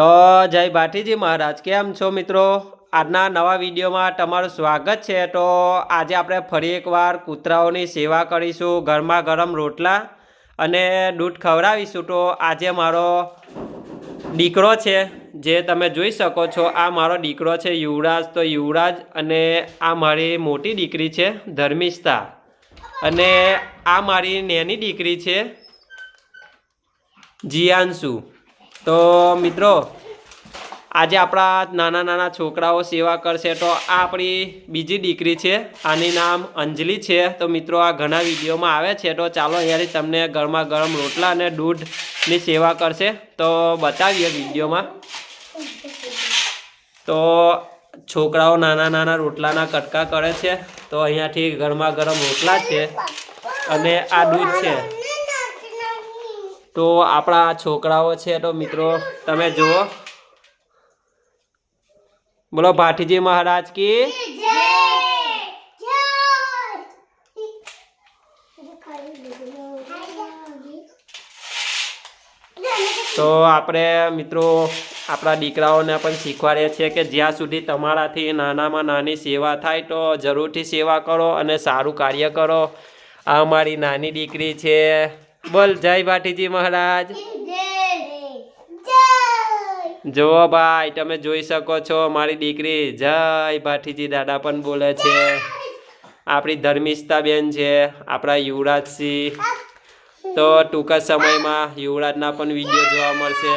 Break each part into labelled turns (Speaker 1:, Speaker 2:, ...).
Speaker 1: તો જય ભાટીજી મહારાજ, કેમ છો મિત્રો? આજના નવા વિડીયોમાં તમારું સ્વાગત છે। તો આજે આપણે ફરી એકવાર કૂતરાઓની સેવા કરીશું, ગરમા ગરમ રોટલા અને દૂધ ખવડાવીશું। તો આજે મારો દીકરો છે, જે તમે જોઈ શકો છો, આ મારો દીકરો છે યુવરાજ। તો યુવરાજ અને આ મારી મોટી દીકરી છે ધર્મિષ્ઠા, અને આ મારી નાની દીકરી છે જીયાંશુ। તો મિત્રો આજે આપણા નાના નાના છોકરાઓ સેવા કરશે। તો આ આપણી બીજી દીકરી છે, આની નામ અંજલિ છે। તો મિત્રો આ ઘણા વિડીયોમાં આવે છે। તો ચાલો અહીંયાથી તમને ગરમા ગરમ રોટલા અને દૂધની સેવા કરશે, તો બતાવીએ વિડીયોમાં। તો છોકરાઓ નાના નાના રોટલાના કટકા કરે છે। તો અહીંયાથી ગરમા ગરમ રોટલા છે અને આ દૂધ છે। તો આપણા છોકરાઓ છે, તો મિત્રો તમે જુઓ। બોલો ભાટીજી મહારાજ કી જય। તો આપણે મિત્રો આપણા દીકરાઓને પણ શીખવાડીએ છીએ કે જ્યાં સુધી તમારાથી નાનામાં નાની સેવા થાય તો જરૂરથી સેવા કરો અને સારું કાર્ય કરો। આ અમારી નાની દીકરી છે। બોલ જય ભાટીજી મહારાજ। જુઓ ભાઈ, તમે જોઈ શકો છો મારી દીકરી જય ભાટીજી દાદા પણ બોલે છે। આપણી ધર્મિષ્ઠા બેન છે, આપણા યુવરાજસિંહ। તો ટૂંક જ સમયમાં યુવરાજના પણ વિડીયો જોવા મળશે।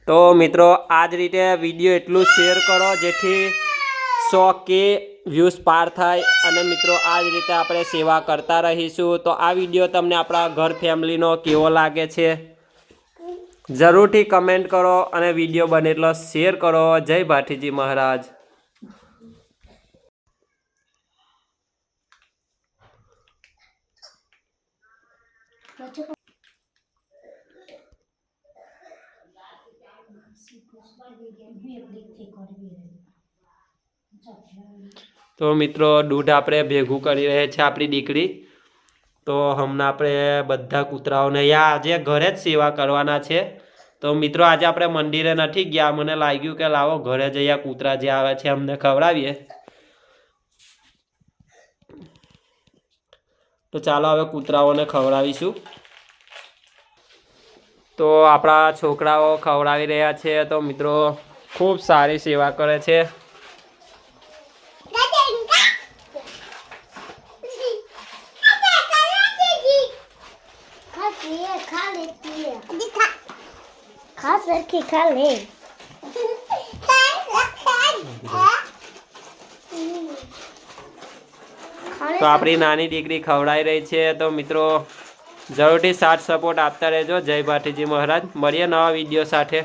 Speaker 1: તો મિત્રો આ જ રીતે વિડીયો એટલું શેર કરો જેથી 100K વ્યૂઝ પાર થાય, અને મિત્રો આ જ રીતે આપણે સેવા કરતા રહીશું। તો આ વિડીયો તમને આપણા ઘર ફેમિલીનો કેવો લાગે છે જરૂરથી કમેન્ટ કરો, અને વિડીયો બને એટલો શેર કરો। જય ભાટીજી મહારાજ। તો મિત્રો દૂધ આપણે ભેગું કરી રહે છે આપણી દીકરી। તો હમણાં આપણે બધા કૂતરાઓને આજે ઘરે જ સેવા કરવાના છે। તો મિત્રો આજે આપણે મંદિરે નથી ગયા, મને લાગ્યું કે લાવો ઘરે જઈએ, કૂતરા જે આવે છે અમને ખવડાવીએ। તો ચાલો હવે કૂતરાઓને ખવડાવીશું। તો આપણા છોકરાઓ ખવડાવી રહ્યા છે। તો મિત્રો ખૂબ સારી સેવા કરે છે। તો આપણી નાની દીકરી ખવડાવી રહી છે। તો મિત્રો જરૂરથી સાથ સપોર્ટ આપતા રહેજો। જય ભાટીજી મહારાજ। મળીએ નવા વિડીયો સાથે।